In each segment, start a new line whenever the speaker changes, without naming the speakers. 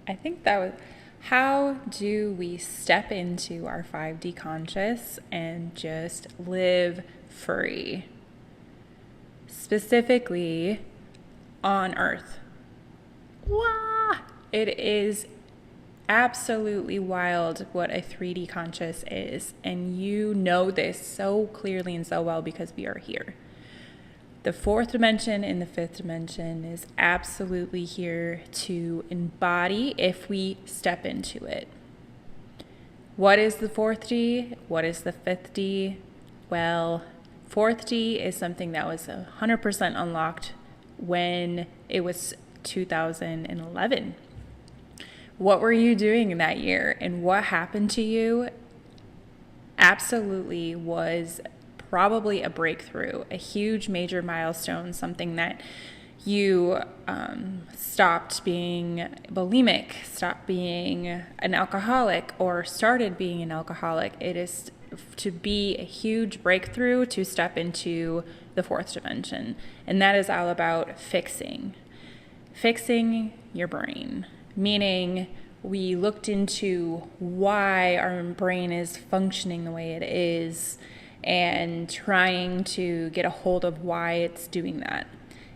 I think that was how do we step into our 5D conscious and just live free, specifically on Earth. Wow! It is absolutely wild what a 3D conscious is, and you know this so clearly and so well because we are here. The fourth dimension and the fifth dimension is absolutely here to embody if we step into it. What is the fourth D? What is the fifth D? Well, fourth D is something that was 100% unlocked when it was 2011. What were you doing in that year, and what happened to you absolutely was probably a breakthrough, a huge major milestone, something that you stopped being bulimic, stopped being an alcoholic, or started being an alcoholic. It is to be a huge breakthrough to step into the fourth dimension. And that is all about fixing your brain, meaning we looked into why our brain is functioning the way it is and trying to get a hold of why it's doing that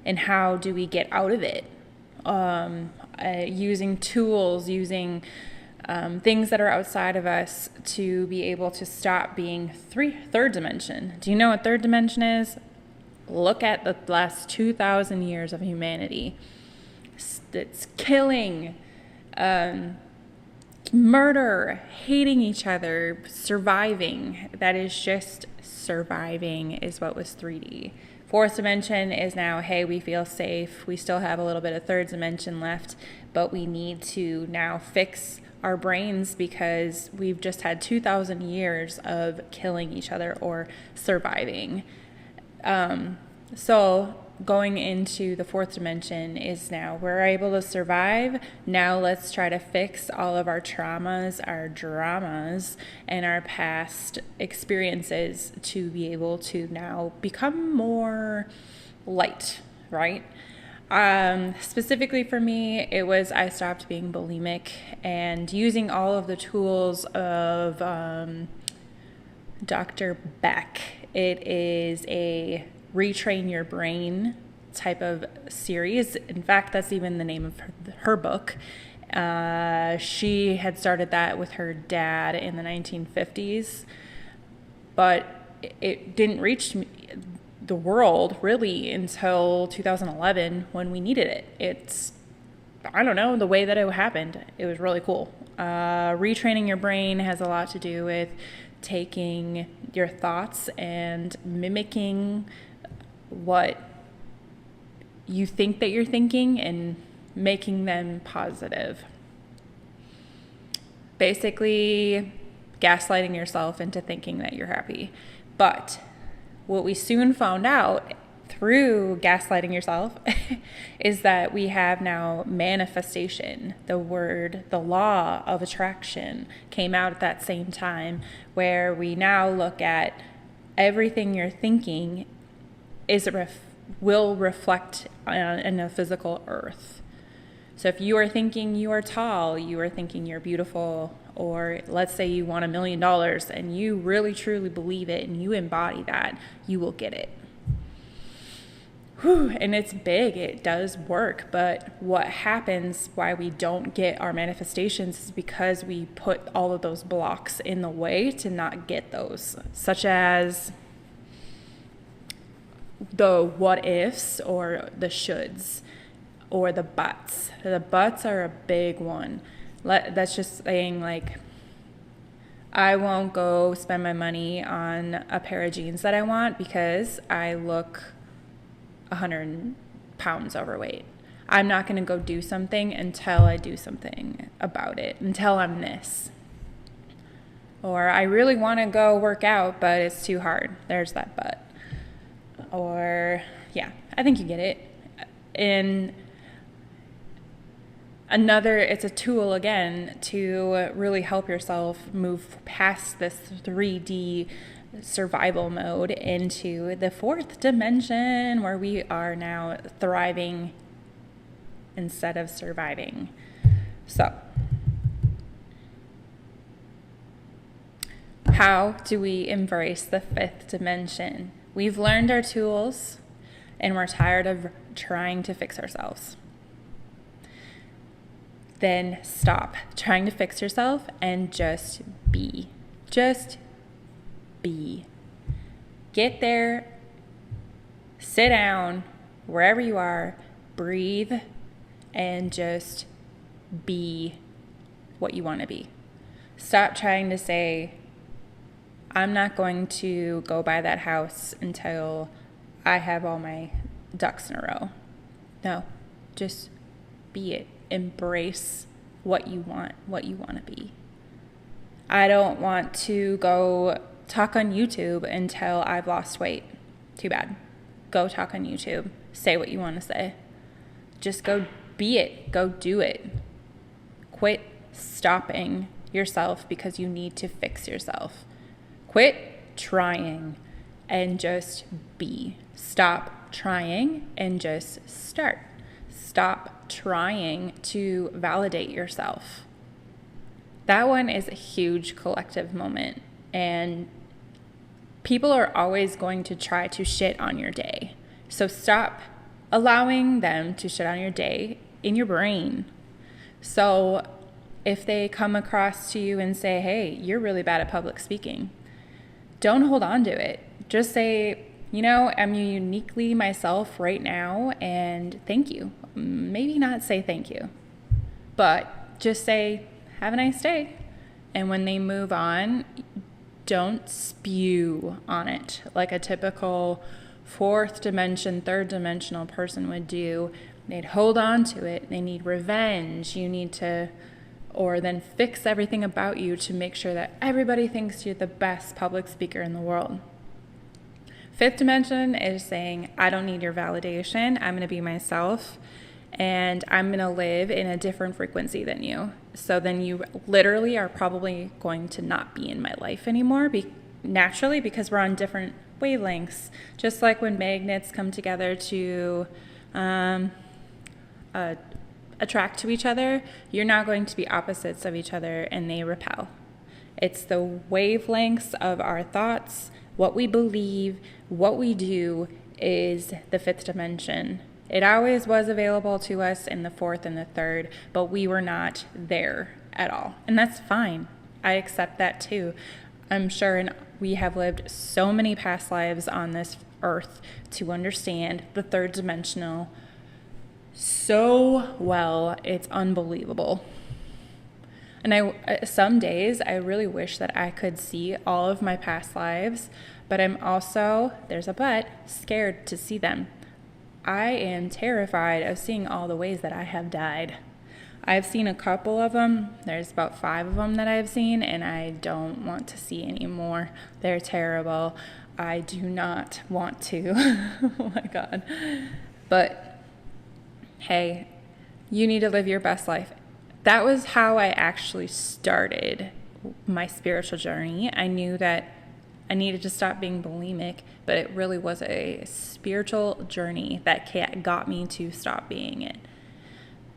and how do we get out of it, using tools, using things that are outside of us to be able to stop being third dimension. Do you know what third dimension is? Look at the last 2,000 years of humanity. It's killing, murder, hating each other, surviving. That is just surviving is what was 3D. Fourth dimension is now, hey, we feel safe. We still have a little bit of third dimension left, but we need to now fix our brains because we've just had 2,000 years of killing each other or surviving. So going into the fourth dimension is now we're able to survive. Now let's try to fix all of our traumas, our dramas, and our past experiences to be able to now become more light, right? Specifically for me, it was I stopped being bulimic and using all of the tools of Dr. Beck. It is a retrain your brain type of series. In fact, that's even the name of her book. She had started that with her dad in the 1950s, but it didn't reach the world really until 2011 when we needed it. It's, I don't know, the way that it happened. It was really cool. Retraining your brain has a lot to do with taking your thoughts and mimicking what you think that you're thinking and making them positive. Basically, gaslighting yourself into thinking that you're happy. But what we soon found out through gaslighting yourself is that we have now manifestation. The law of attraction came out at that same time, where we now look at everything you're thinking will reflect in a physical earth. So if you are thinking you are tall, you are thinking you're beautiful, or let's say you want $1 million and you really truly believe it and you embody that, you will get it. Whew, and it's big, it does work, but what happens, why we don't get our manifestations is because we put all of those blocks in the way to not get those, such as the what ifs or the shoulds or the buts. The buts are a big one. That's just saying, like, I won't go spend my money on a pair of jeans that I want because I look 100 pounds overweight. I'm not going to go do something until I do something about it, until I'm this. Or I really want to go work out, but it's too hard. There's that but. Or, yeah, I think you get it. And it's a tool again to really help yourself move past this 3D survival mode into the fourth dimension, where we are now thriving instead of surviving. So, how do we embrace the fifth dimension? We've learned our tools and we're tired of trying to fix ourselves. Then stop trying to fix yourself and just be. Just be. Get there, sit down, wherever you are, breathe, and just be what you want to be. Stop trying to say, I'm not going to go buy that house until I have all my ducks in a row. No, just be it. Embrace what you want to be. I don't want to go talk on YouTube until I've lost weight. Too bad. Go talk on YouTube. Say what you want to say. Just go be it. Go do it. Quit stopping yourself because you need to fix yourself. Quit trying and just be. Stop trying and just start. Stop trying to validate yourself. That one is a huge collective moment, and people are always going to try to shit on your day. So stop allowing them to shit on your day in your brain. So if they come across to you and say, hey, you're really bad at public speaking, don't hold on to it. Just say, I'm uniquely myself right now, and thank you. Maybe not say thank you, but just say, have a nice day. And when they move on, don't spew on it like a typical fourth dimension, third dimensional person would do. They'd hold on to it. They need revenge. You need to, or then fix everything about you to make sure that everybody thinks you're the best public speaker in the world. Fifth dimension is saying, I don't need your validation. I'm going to be myself, and I'm going to live in a different frequency than you. So then you literally are probably going to not be in my life anymore, naturally, because we're on different wavelengths. Just like when magnets come together to attract to each other, you're now going to be opposites of each other, and they repel. It's the wavelengths of our thoughts, what we believe, what we do is the fifth dimension. It always was available to us in the fourth and the third, but we were not there at all. And that's fine. I accept that too. I'm sure we have lived so many past lives on this earth to understand the third dimensional so well. It's unbelievable. And some days I really wish that I could see all of my past lives, but I'm also, there's a but, scared to see them. I am terrified of seeing all the ways that I have died. I've seen a couple of them. There's about 5 of them that I've seen, and I don't want to see any more. They're terrible. I do not want to. Oh my God. But hey, you need to live your best life. That was how I actually started my spiritual journey. I knew that I needed to stop being bulimic, but it really was a spiritual journey that got me to stop being it.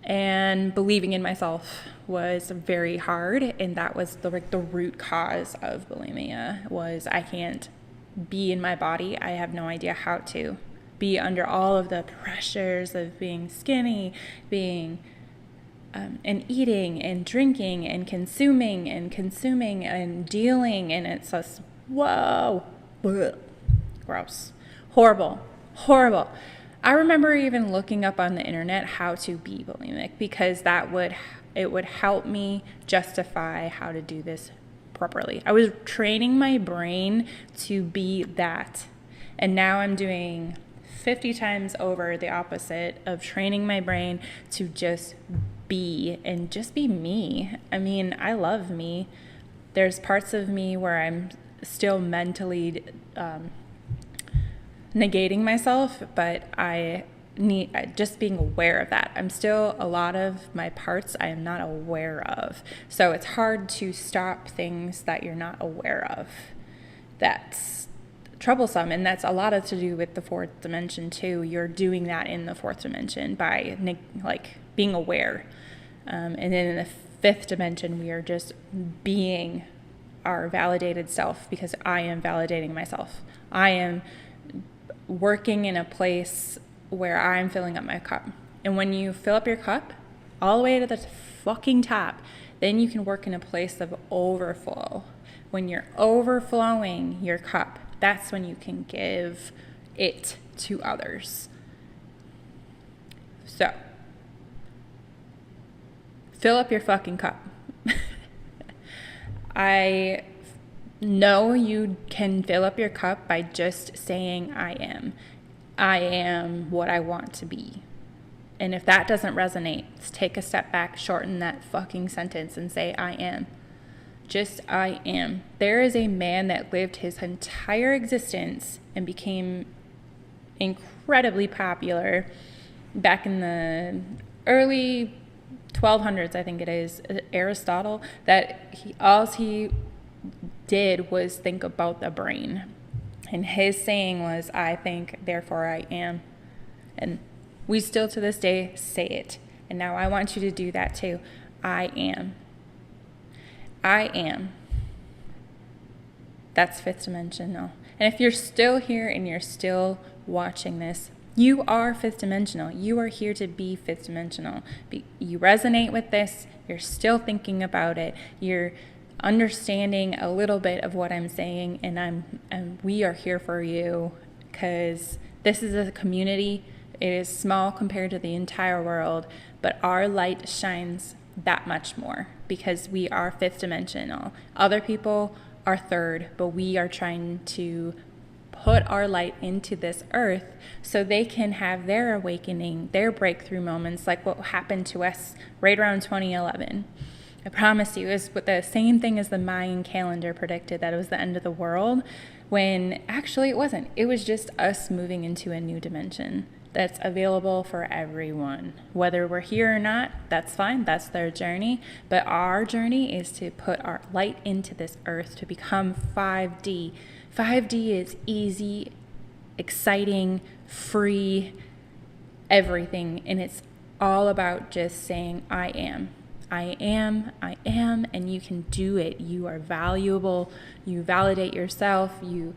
And believing in myself was very hard, and that was the root cause of bulimia, was I can't be in my body. I have no idea how to be under all of the pressures of being skinny, being and eating and drinking and consuming and dealing, and it's just, whoa, bleh, gross, horrible. I remember even looking up on the internet how to be bulimic, because it would help me justify how to do this properly. I was training my brain to be that, and now I'm doing 50 times over the opposite of training my brain to just be and just be me. I mean, I love me. There's parts of me where I'm still mentally negating myself, but I need just being aware of that. I'm still, a lot of my parts I am not aware of. So it's hard to stop things that you're not aware of. That's troublesome, and that's a lot to do with the fourth dimension too. You're doing that in the fourth dimension by being aware. And then in the fifth dimension, we are just being our validated self, because I am validating myself. I am working in a place where I'm filling up my cup. And when you fill up your cup all the way to the fucking top, then you can work in a place of overflow. When you're overflowing your cup, that's when you can give it to others. So, fill up your fucking cup. I know you can fill up your cup by just saying, I am. I am what I want to be. And if that doesn't resonate, take a step back, shorten that fucking sentence and say, I am. Just I am. There is a man that lived his entire existence and became incredibly popular back in the early 1200s, I think it is, Aristotle, that all he did was think about the brain. And his saying was, I think, therefore I am. And we still to this day say it. And now I want you to do that too. I am. I am. That's fifth dimensional. And if you're still here and you're still watching this, you are fifth dimensional. You are here to be fifth dimensional. You resonate with this. You're still thinking about it. You're understanding a little bit of what I'm saying, and we are here for you, because this is a community. It is small compared to the entire world, but our light shines that much more because we are fifth dimensional. Other people are third, but we are trying to put our light into this earth so they can have their awakening, their breakthrough moments, like what happened to us right around 2011. I promise you, it's the same thing as the Mayan calendar predicted, that it was the end of the world, when actually it wasn't. It was just us moving into a new dimension that's available for everyone. Whether we're here or not, that's fine. That's their journey. But our journey is to put our light into this earth to become 5D. 5D is easy, exciting, free, everything. And it's all about just saying, I am. I am, and you can do it. You are valuable. You validate yourself. You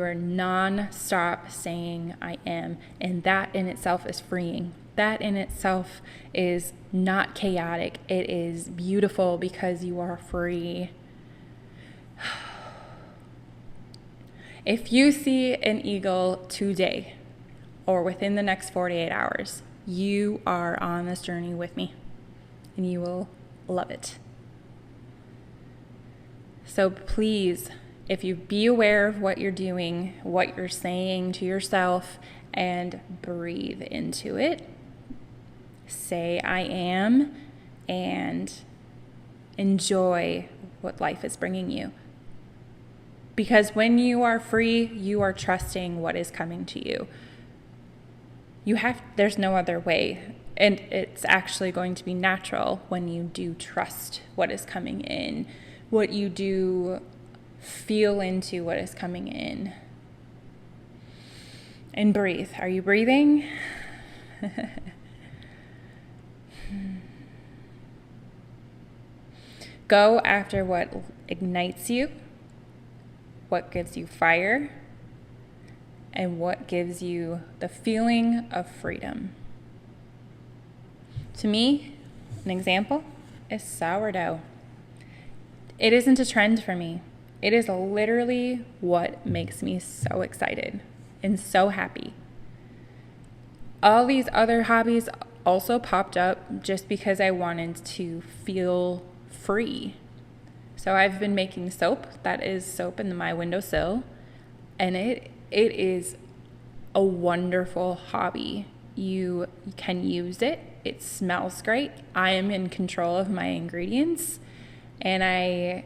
are non-stop saying I am. And that in itself is freeing. That in itself is not chaotic. It is beautiful because you are free. If you see an eagle today or within the next 48 hours, you are on this journey with me. And you will love it. So please, if you be aware of what you're doing, what you're saying to yourself, and breathe into it. Say I am, and enjoy what life is bringing you. Because when you are free, you are trusting what is coming to you. There's no other way. And it's actually going to be natural when you do trust what is coming in, what you do feel into what is coming in. And breathe. Are you breathing? Go after what ignites you, what gives you fire, and what gives you the feeling of freedom. To me, an example is sourdough. It isn't a trend for me. It is literally what makes me so excited and so happy. All these other hobbies also popped up just because I wanted to feel free. So I've been making soap. That is soap in my windowsill. And it is a wonderful hobby. You can use it. It smells great. I am in control of my ingredients, and I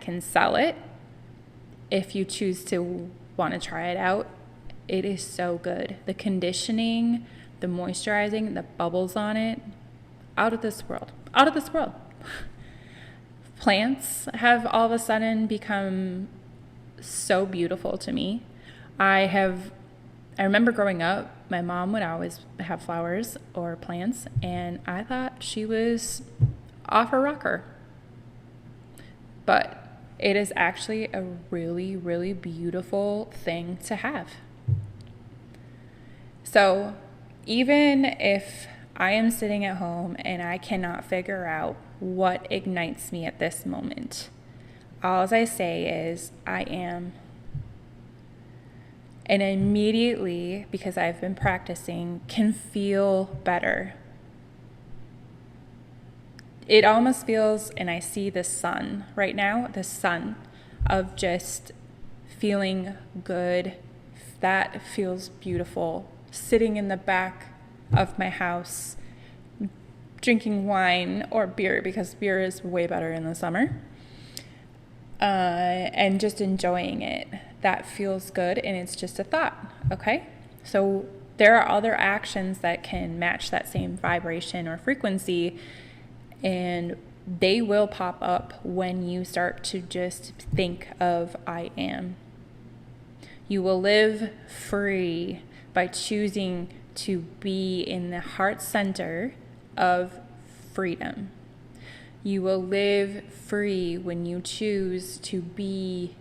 can sell it if you choose to want to try it out. It is so good. The conditioning, the moisturizing, the bubbles on it, out of this world. Out of this world. Plants have all of a sudden become so beautiful to me. I have I remember growing up, my mom would always have flowers or plants, and I thought she was off her rocker. But it is actually a really, really beautiful thing to have. So even if I am sitting at home and I cannot figure out what ignites me at this moment, all I say is I am. And immediately, because I've been practicing, can feel better. It almost feels, and I see the sun right now, the sun of just feeling good. That feels beautiful. Sitting in the back of my house, drinking wine or beer, because beer is way better in the summer, and just enjoying it. That feels good, and it's just a thought, okay? So there are other actions that can match that same vibration or frequency, and they will pop up when you start to just think of I am. You will live free by choosing to be in the heart center of freedom. You will live free when you choose to be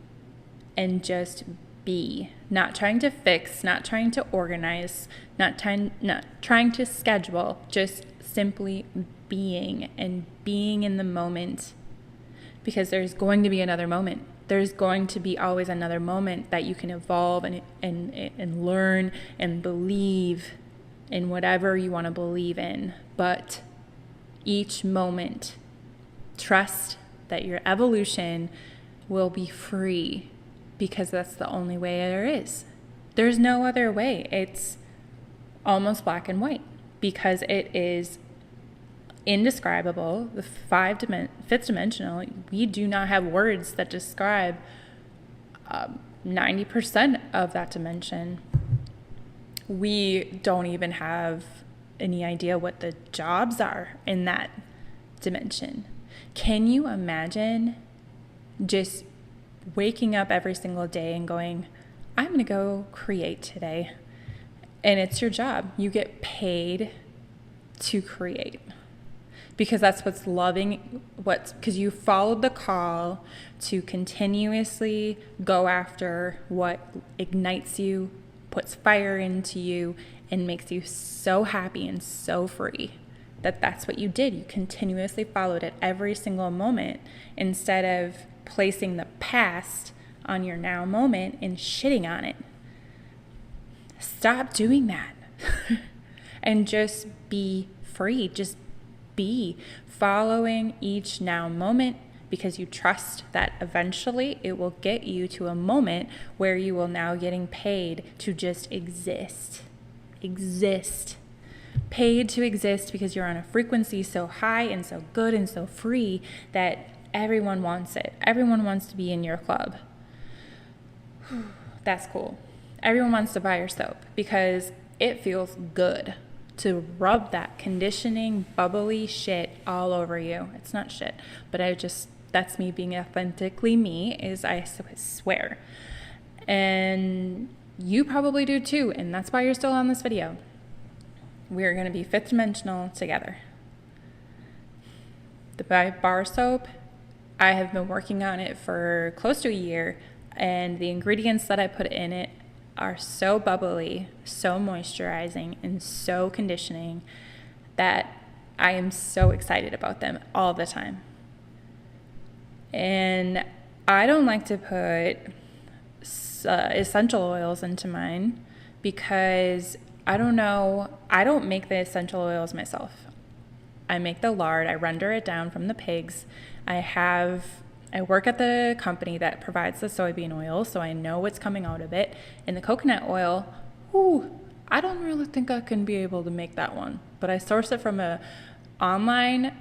and just be. Not trying to fix, not trying to organize, not trying to schedule, just simply being and being in the moment, because there's going to be another moment. There's going to be always another moment that you can evolve and learn and believe in whatever you want to believe in. But each moment, trust that your evolution will be free, because that's the only way there is. There's no other way. It's almost black and white, because it is indescribable. The fifth dimensional, we do not have words that describe 90% of that dimension. We don't even have any idea what the jobs are in that dimension. Can you imagine just waking up every single day and going, I'm going to go create today? And it's your job. You get paid to create, because that's what's loving, because you followed the call to continuously go after what ignites you, puts fire into you, and makes you so happy and so free. That's what you did. You continuously followed it every single moment, instead of placing the past on your now moment and shitting on it. Stop doing that. And just be free. Just be following each now moment, because you trust that eventually it will get you to a moment where you will now getting paid to just exist. Paid to exist, because you're on a frequency so high and so good and so free that everyone wants it. Everyone wants to be in your club. That's cool. Everyone wants to buy your soap, because it feels good to rub that conditioning, bubbly shit all over you. It's not shit, but that's me being authentically me, is I swear. And you probably do too, and that's why you're still on this video. We're going to be fifth dimensional together. The bar soap, I have been working on it for close to a year, and the ingredients that I put in it are so bubbly, so moisturizing, and so conditioning that I am so excited about them all the time. And I don't like to put essential oils into mine, because I don't make the essential oils myself. I make the lard, I render it down from the pigs. I work at the company that provides the soybean oil, so I know what's coming out of it. And the coconut oil, I don't really think I can be able to make that one. But I source it from a online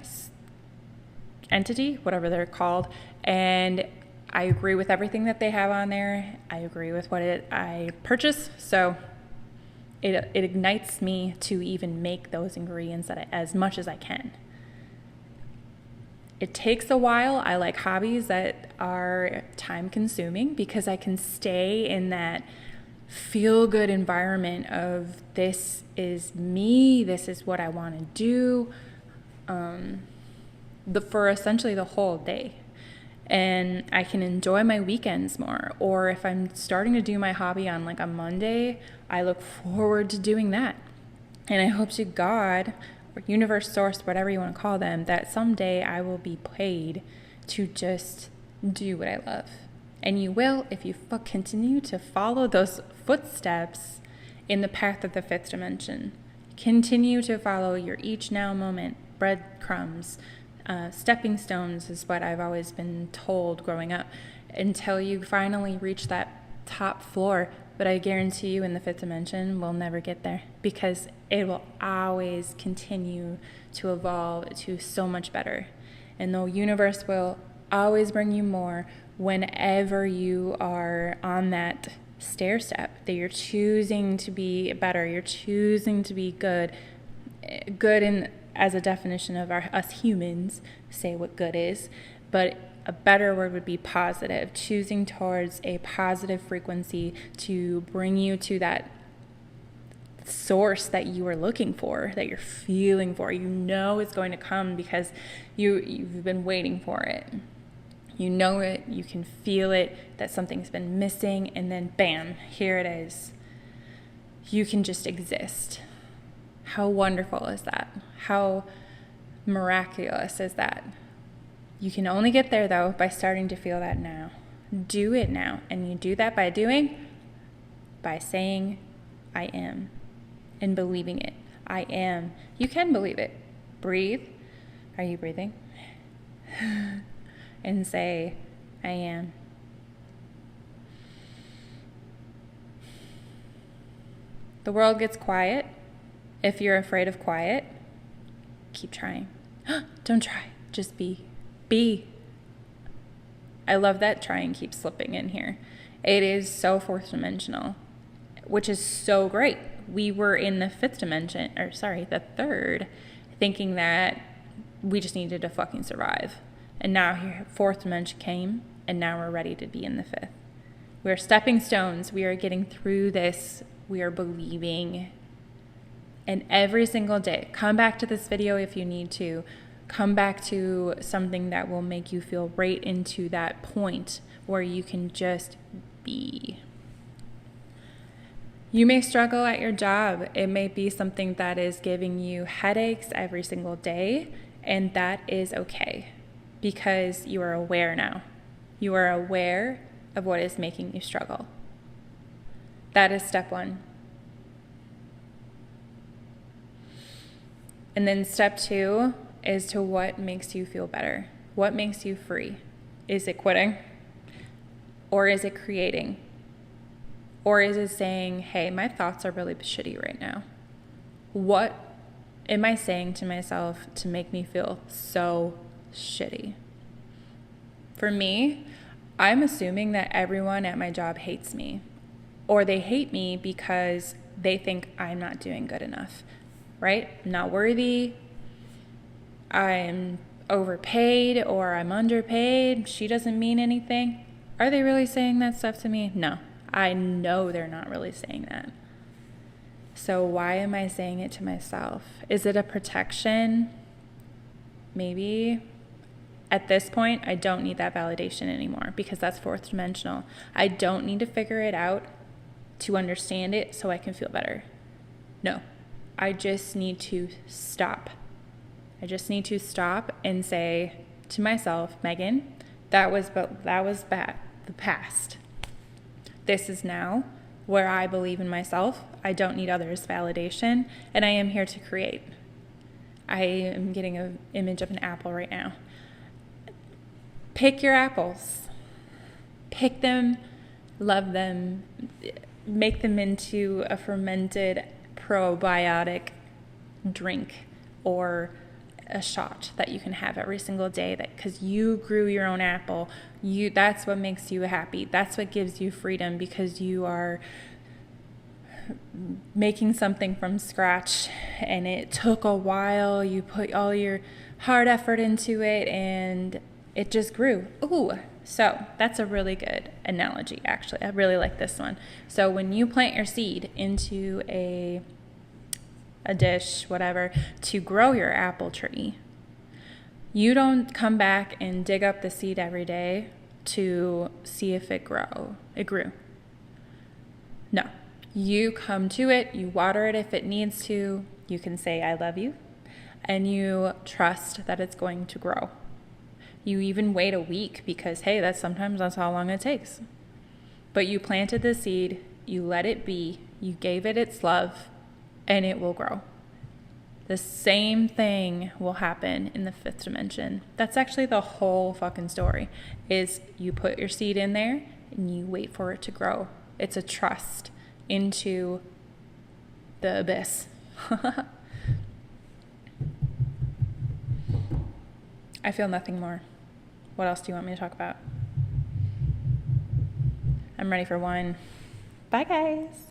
entity, whatever they're called, and I agree with everything that they have on there. I agree with what I purchase, so it ignites me to even make those ingredients as much as I can. It takes a while. I like hobbies that are time consuming, because I can stay in that feel good environment of this is me, this is what I want to do, for essentially the whole day. And I can enjoy my weekends more. Or if I'm starting to do my hobby on like a Monday, I look forward to doing that. And I hope to God, or universe, source, whatever you want to call them, that someday I will be paid to just do what I love. And you will if you continue to follow those footsteps in the path of the fifth dimension. Continue to follow your each now moment, breadcrumbs, stepping stones is what I've always been told growing up, until you finally reach that top floor. But I guarantee you in the fifth dimension, we'll never get there, because it will always continue to evolve to so much better. And the universe will always bring you more whenever you are on that stair step, that you're choosing to be better, you're choosing to be good in, as a definition of us humans say what good is, but a better word would be positive, choosing towards a positive frequency to bring you to that source that you are looking for, that you're feeling for. You know it's going to come because you've been waiting for it. You know it, you can feel it, that something's been missing, and then bam, here it is. You can just exist. How wonderful is that? How miraculous is that? You can only get there, though, by starting to feel that now. Do it now. And you do that by saying, I am, and believing it. I am. You can believe it. Breathe. Are you breathing? And say, I am. The world gets quiet. If you're afraid of quiet, keep trying. Don't try. Just be. Be. I love that trying keeps slipping in here. It is so fourth dimensional, which is so great. We were in the the third, thinking that we just needed to fucking survive. And now here, fourth dimension came, and now we're ready to be in the fifth. We're stepping stones. We are getting through this. We are believing. And every single day, come back to this video if you need to. Come back to something that will make you feel right into that point where you can just be. You may struggle at your job. It may be something that is giving you headaches every single day, and that is okay, because you are aware now. You are aware of what is making you struggle. That is step one. And then step two is to what makes you feel better. What makes you free? Is it quitting? Or is it creating? Or is it saying, hey, my thoughts are really shitty right now? What am I saying to myself to make me feel so shitty? For me, I'm assuming that everyone at my job hates me. Or they hate me because they think I'm not doing good enough, right? I'm not worthy. I'm overpaid, or I'm underpaid. She doesn't mean anything. Are they really saying that stuff to me? No. I know they're not really saying that. So why am I saying it to myself? Is it a protection? Maybe. At this point, I don't need that validation anymore, because that's fourth dimensional. I don't need to figure it out to understand it so I can feel better. No. I just need to stop. I just need to stop and say to myself, Megan, that was bad, the past. This is now where I believe in myself. I don't need others' validation, and I am here to create. I am getting an image of an apple right now. Pick your apples. Pick them, love them, make them into a fermented probiotic drink or a shot that you can have every single day, that because you grew your own apple, that's what makes you happy. That's what gives you freedom, because you are making something from scratch and it took a while. You put all your hard effort into it, and it just grew. Ooh, so that's a really good analogy, actually. I really like this one. So when you plant your seed into a dish, whatever, to grow your apple tree, you don't come back and dig up the seed every day to see if it grew. No. You come to it, you water it if it needs to, you can say, I love you, and you trust that it's going to grow. You even wait a week because, hey, that's how long it takes. But you planted the seed, you let it be, you gave it its love, and it will grow. The same thing will happen in the fifth dimension. That's actually the whole fucking story, is you put your seed in there and you wait for it to grow. It's a trust into the abyss. I feel nothing more. What else do you want me to talk about? I'm ready for wine. Bye, guys.